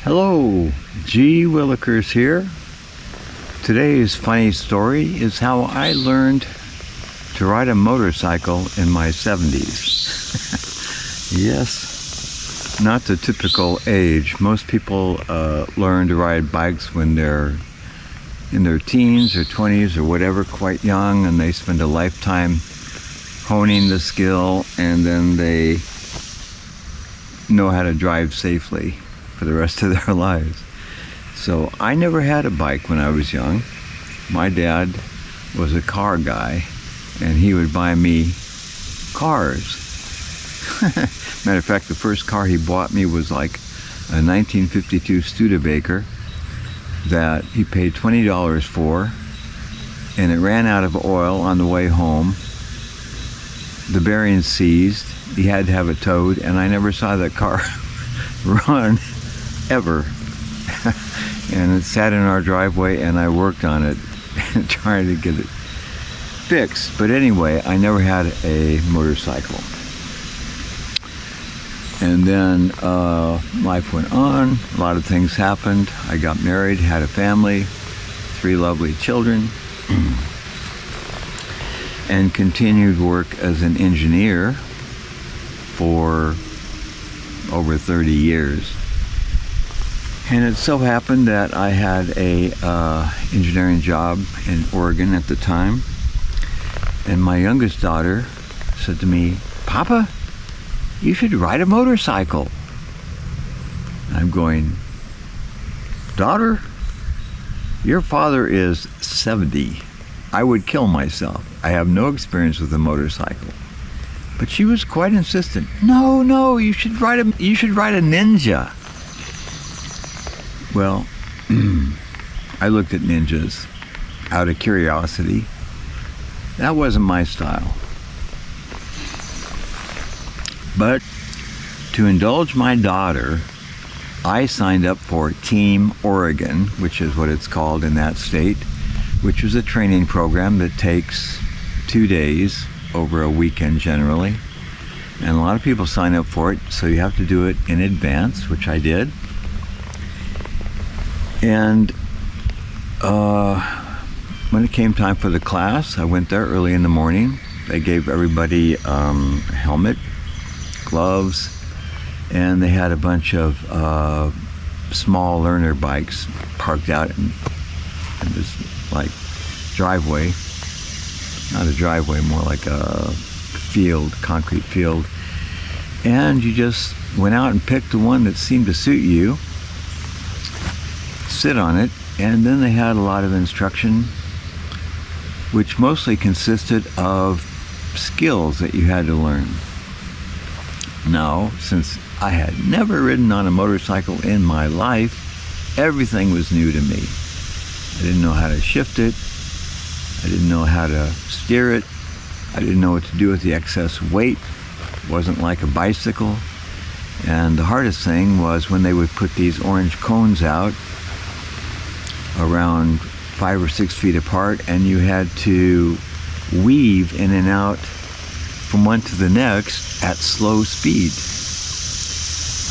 Hello, G. Willikers here. Today's funny story is how I learned to ride a motorcycle in my 70s. Yes, not the typical age. Most people learn to ride bikes when they're in their teens or 20s or whatever, quite young, and they spend a lifetime honing the skill, and then they know how to drive safely for the rest of their lives. So I never had a bike when I was young. My dad was a car guy, and he would buy me cars. Matter of fact, the first car he bought me was like a 1952 Studebaker that he paid $20 for, and it ran out of oil on the way home. The bearings seized. He had to have it towed, and I never saw that car run ever. And it sat in our driveway, and I worked on it trying to get it fixed. But anyway, I never had a motorcycle. And then life went on. A lot of things happened. I got married, had a family, 3 lovely children, and continued work as an engineer for over 30 years. And it so happened that I had a engineering job in Oregon at the time, and my youngest daughter said to me, "Papa, you should ride a motorcycle." I'm going, "Daughter, your father is 70. I would kill myself. I have no experience with a motorcycle." But she was quite insistent. No, you should ride a Ninja." Well, I looked at Ninjas out of curiosity. That wasn't my style. But to indulge my daughter, I signed up for Team Oregon, which is what it's called in that state, which is a training program that takes 2 days over a weekend generally. And a lot of people sign up for it, so you have to do it in advance, which I did. And when it came time for the class, I went there early in the morning. They gave everybody a helmet, gloves, and they had a bunch of small learner bikes parked out in this like driveway. Not a driveway, more like a field, concrete field. And you just went out and picked the one that seemed to suit you, sit on it, and then they had a lot of instruction, which mostly consisted of skills that you had to learn. Now, since I had never ridden on a motorcycle in my life, everything was new to me. I didn't know how to shift it. I didn't know how to steer it. I didn't know what to do with the excess weight. It wasn't like a bicycle. And the hardest thing was when they would put these orange cones out around 5 or 6 feet apart, and you had to weave in and out from one to the next at slow speed.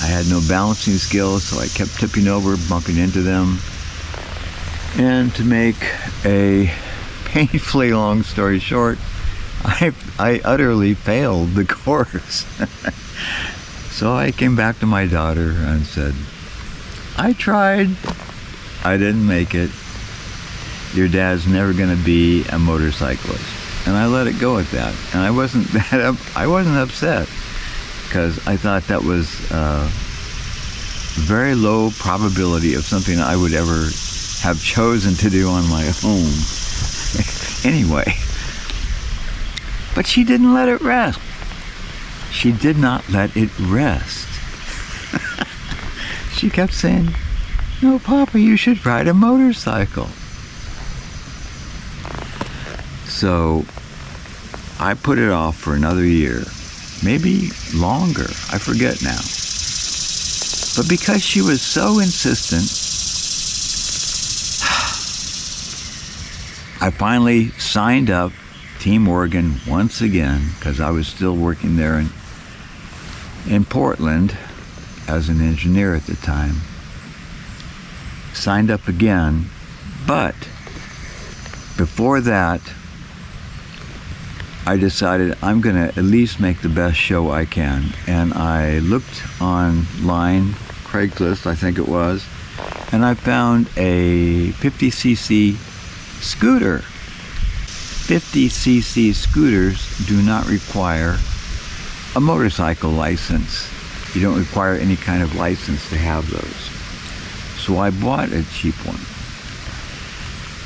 I had no balancing skills, so I kept tipping over, bumping into them. And to make a painfully long story short, I utterly failed the course. So I came back to my daughter and said, "I tried. I didn't make it. Your dad's never going to be a motorcyclist." And I let it go at that. And I wasn't upset, because I thought that was very low probability of something I would ever have chosen to do on my own. Anyway. But she didn't let it rest. She did not let it rest. She kept saying, "No, Papa, you should ride a motorcycle." So I put it off for another year, maybe longer, I forget now. But because she was so insistent, I finally signed up Team Oregon once again, because I was still working there in Portland as an engineer at the time. signed up again, but before that, I decided I'm going to at least make the best show I can. And I looked online, Craigslist, I think it was, and I found a 50cc scooter. 50cc scooters do not require a motorcycle license. You don't require any kind of license to have those. So I bought a cheap one.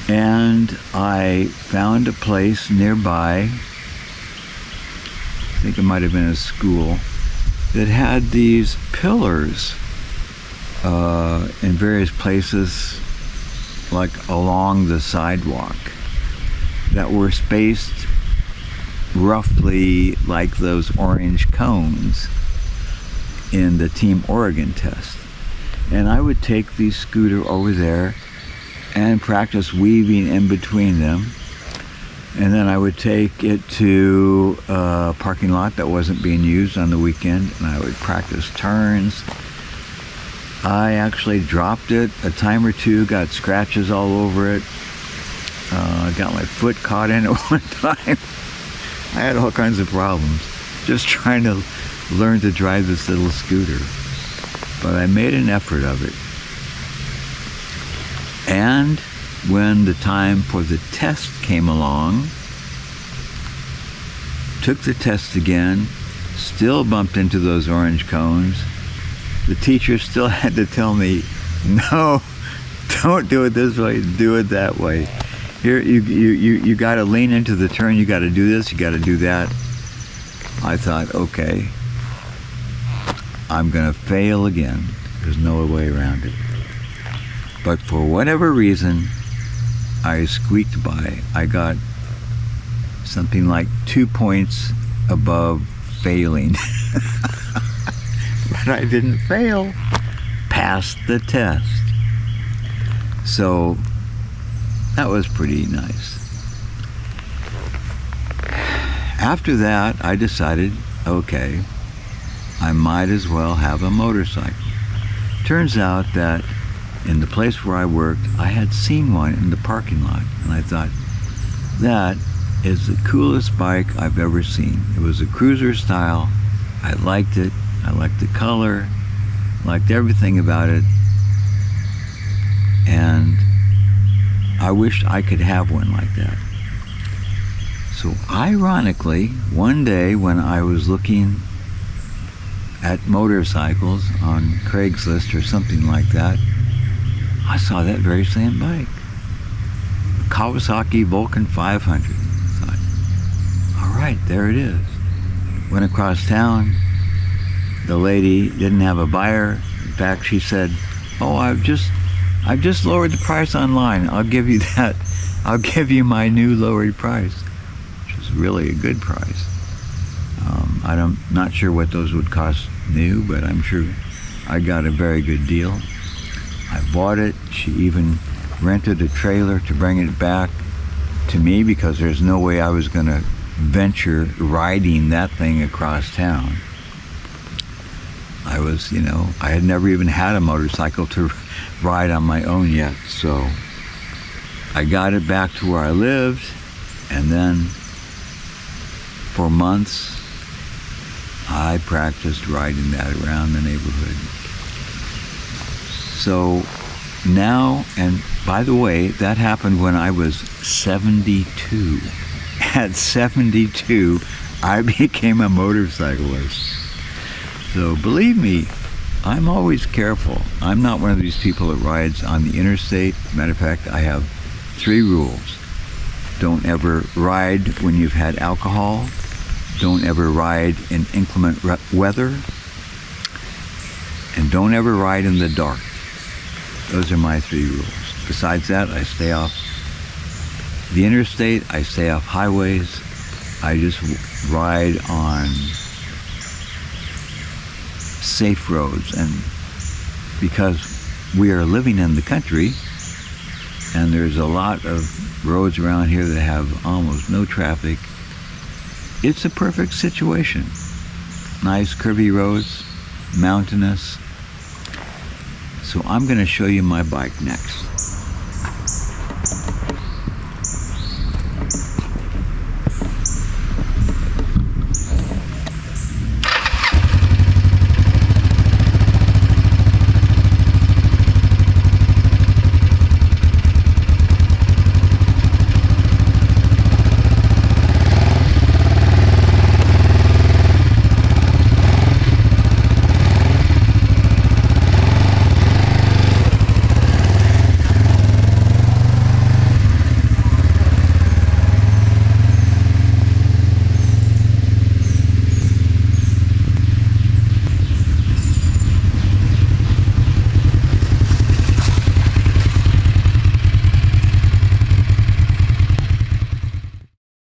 And I found a place nearby, I think it might have been a school, that had these pillars in various places, like along the sidewalk, that were spaced roughly like those orange cones in the Team Oregon test. And I would take the scooter over there and practice weaving in between them. And then I would take it to a parking lot that wasn't being used on the weekend, and I would practice turns. I actually dropped it a time or two, got scratches all over it. Got my foot caught in it one time. I had all kinds of problems just trying to learn to drive this little scooter. But I made an effort of it. And when the time for the test came along, took the test again, still bumped into those orange cones. The teacher still had to tell me, no, don't do it this way, do it that way. Here, you got to lean into the turn, you got to do this, you got to do that. I thought, okay, I'm going to fail again. There's no way around it. But for whatever reason, I squeaked by. I got something like 2 points above failing. But I didn't fail. Passed the test. So that was pretty nice. After that, I decided, okay, I might as well have a motorcycle. Turns out that in the place where I worked, I had seen one in the parking lot, and I thought, that is the coolest bike I've ever seen. It was a cruiser style. I liked it. I liked the color, liked everything about it, and I wished I could have one like that. So ironically, one day when I was looking at motorcycles on Craigslist or something like that, I saw that very same bike, Kawasaki Vulcan 500. I thought, all right, there it is. Went across town. The lady didn't have a buyer. In fact, she said, oh, I've just lowered the price online. I'll give you that. I'll give you my new lowered price, which is really a good price. I'm not sure what those would cost new, but I'm sure I got a very good deal. I bought it. She even rented a trailer to bring it back to me because there's no way I was going to venture riding that thing across town. I was, I had never even had a motorcycle to ride on my own yet. So I got it back to where I lived, and then for months I practiced riding that around the neighborhood. So now, and by the way, that happened when I was 72. At 72, I became a motorcyclist. So believe me, I'm always careful. I'm not one of these people that rides on the interstate. Matter of fact, I have 3 rules. Don't ever ride when you've had alcohol. Don't ever ride in inclement weather. And don't ever ride in the dark. Those are my 3 rules. Besides that, I stay off the interstate. I stay off highways. I just ride on safe roads. And because we are living in the country, and there's a lot of roads around here that have almost no traffic, it's a perfect situation. Nice curvy roads, mountainous. So I'm going to show you my bike next.